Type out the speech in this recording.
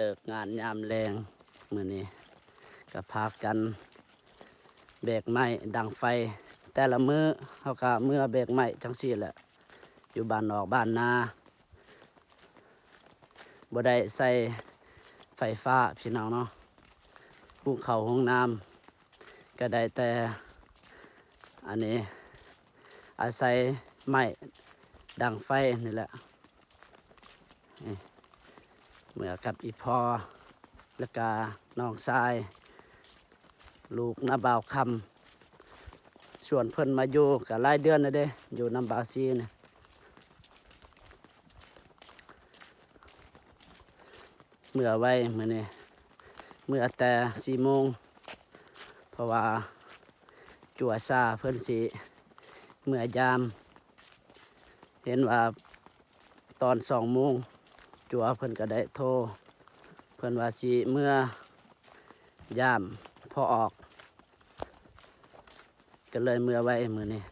เลิกงานยามแรงมื้อนี้ก็พากันแบกไม้ดังไฟแต่ละมื้อเขาก็เมื่อแบกไม้จังซี่แหละอยู่บ้านนอกบ้านนาบ่ได้ใส่ไฟฟ้าพี่น้องเนาะหุงข้าวหุงน้ำก็ได้แต่อันนี้อาศัยไม้ดังไฟนี่แหละเมื่อกับอีพอแล้วก็น้องชายลูกน้าบ่าวคำชวนเพิ่นมาอยู่กับหลายเดือนแล้วเด้อยู่น้ำบาวซีเนี่ยเมื่อไว้มื้อนี้เมื่อแต่4 โมงเพราะว่าจั่วซาเพิ่นสิเมื่อยามเห็นว่าตอน2 โมงจั่วเพิ่นก็ได้โทรเพิ่นว่าสิเมื่อยามพอออกก็เลยเมื่อไว้มื้อนี้